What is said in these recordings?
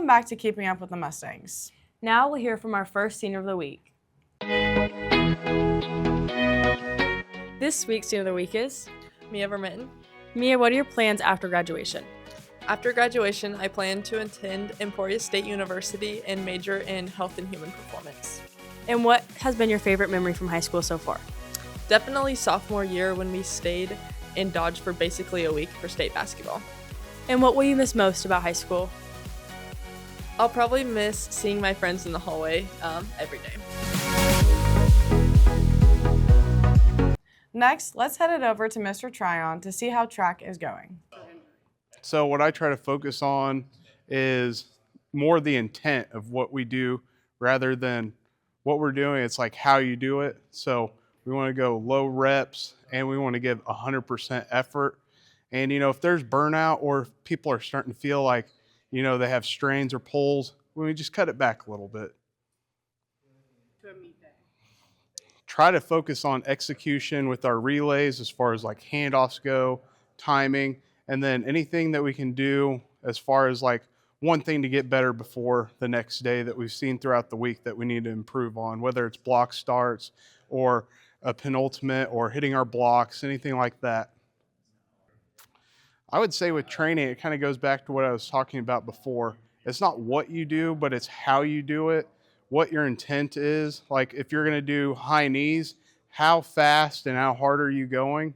Welcome back to Keeping Up with the Mustangs. Now we'll hear from our first senior of the week. This week's senior of the week is Mia Vermitten. Mia. What are your plans after graduation? After graduation, I plan to attend Emporia State University and major in health and human performance. And what has been your favorite memory from high school so far? Definitely sophomore year when we stayed in Dodge for basically a week for state basketball. And what will you miss most about high school? I'll probably miss seeing my friends in the hallway every day. Next, let's head it over to Mr. Tryon to see how track is going. So what I try to focus on is more the intent of what we do rather than what we're doing. It's like how you do it. So we want to go low reps and we want to give 100% effort. And, if there's burnout or if people are starting to feel like, they have strains or pulls, we just cut it back a little bit. Try to focus on execution with our relays as far as like handoffs go, timing, and then anything that we can do as far as like one thing to get better before the next day that we've seen throughout the week that we need to improve on, whether it's block starts or a penultimate or hitting our blocks, anything like that. I would say with training, it kind of goes back to what I was talking about before. It's not what you do, but it's how you do it, what your intent is. Like if you're going to do high knees, how fast and how hard are you going?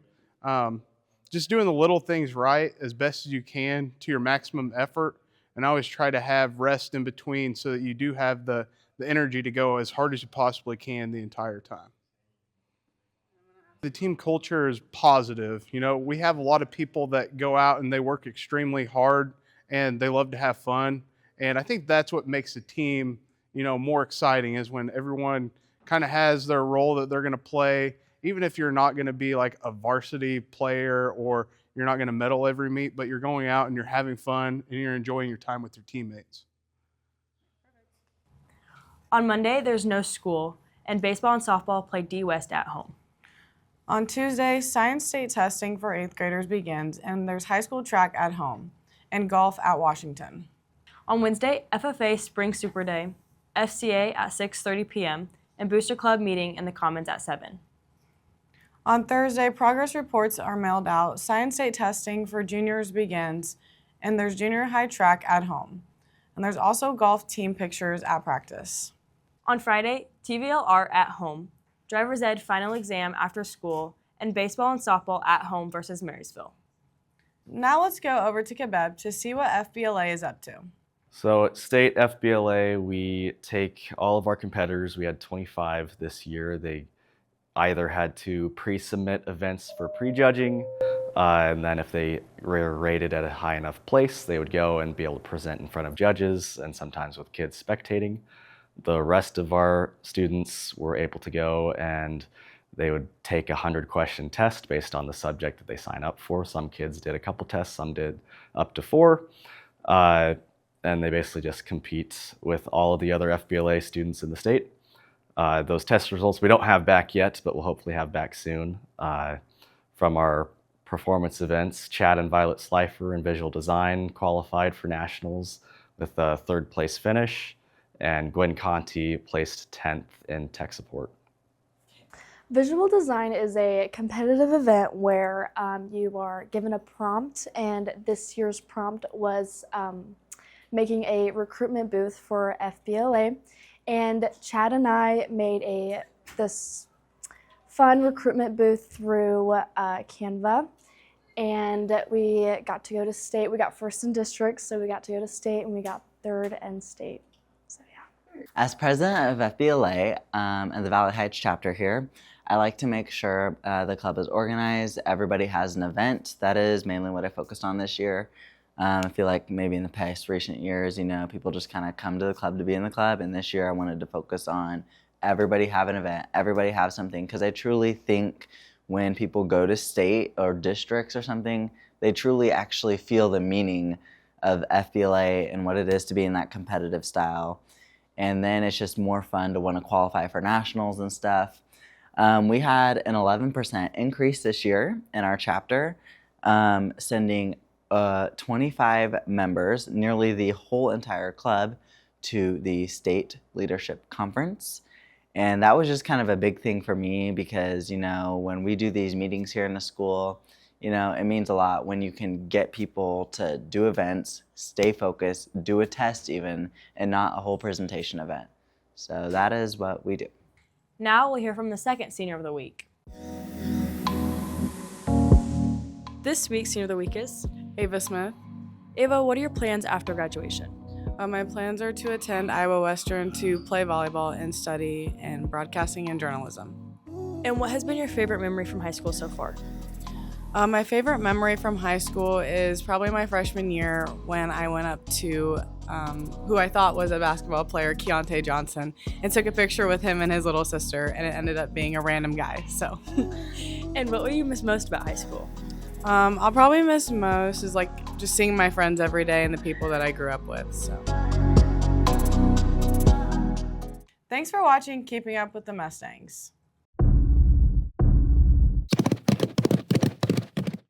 Just doing the little things right as best as you can to your maximum effort. And I always try to have rest in between so that you do have the energy to go as hard as you possibly can the entire time. The team culture is positive. We have a lot of people that go out and they work extremely hard and they love to have fun. And I think that's what makes the team, more exciting is when everyone kind of has their role that they're going to play, even if you're not going to be like a varsity player or you're not going to medal every meet, but you're going out and you're having fun and you're enjoying your time with your teammates. On Monday, there's no school, and baseball and softball play D West at home. On Tuesday, science state testing for 8th graders begins, and there's high school track at home and golf at Washington. On Wednesday, FFA Spring Super Day, FCA at 6:30 p.m., and Booster Club meeting in the Commons at 7. On Thursday, progress reports are mailed out, science state testing for juniors begins, and there's junior high track at home. And there's also golf team pictures at practice. On Friday, TVL art at home, driver's ed final exam after school, and baseball and softball at home versus Marysville. Now let's go over to Kebeb to see what FBLA is up to. So at State FBLA, we take all of our competitors. We had 25 this year. They either had to pre-submit events for prejudging, and then if they were rated at a high enough place, they would go and be able to present in front of judges and sometimes with kids spectating. The rest of our students were able to go and they would take a 100-question test based on the subject that they sign up for. Some kids did a couple tests, some did up to 4. And they basically just compete with all of the other FBLA students in the state. Those test results we don't have back yet, but we'll hopefully have back soon. From our performance events, Chad and Violet Slifer in visual design qualified for nationals with a 3rd place finish. And Gwen Conti placed 10th in tech support. Visual design is a competitive event where you are given a prompt, and this year's prompt was making a recruitment booth for FBLA. And Chad and I made this fun recruitment booth through Canva, and we got to go to state. We got 1st in districts, so we got to go to state, and we got 3rd in state. As president of FBLA and the Valley Heights chapter here, I like to make sure the club is organized. Everybody has an event. That is mainly what I focused on this year. I feel like maybe in the past recent years, people just kind of come to the club to be in the club. And this year I wanted to focus on everybody have an event, everybody have something. Because I truly think when people go to state or districts or something, they truly actually feel the meaning of FBLA and what it is to be in that competitive style. And then it's just more fun to want to qualify for nationals and stuff. We had an 11% increase this year in our chapter, sending 25 members, nearly the whole entire club, to the state leadership conference. And that was just kind of a big thing for me because, when we do these meetings here in the school, it means a lot when you can get people to do events, stay focused, do a test even, and not a whole presentation event. So that is what we do. Now we'll hear from the second Senior of the Week. This week's Senior of the Week is Ava Smith. Ava, what are your plans after graduation? My plans are to attend Iowa Western to play volleyball and study in broadcasting and journalism. And what has been your favorite memory from high school so far? My favorite memory from high school is probably my freshman year when I went up to who I thought was a basketball player, Keontae Johnson, and took a picture with him and his little sister, and it ended up being a random guy. So, And what will you miss most about high school? I'll probably miss most is just seeing my friends every day and the people that I grew up with. So, thanks for watching Keeping Up with the Mustangs.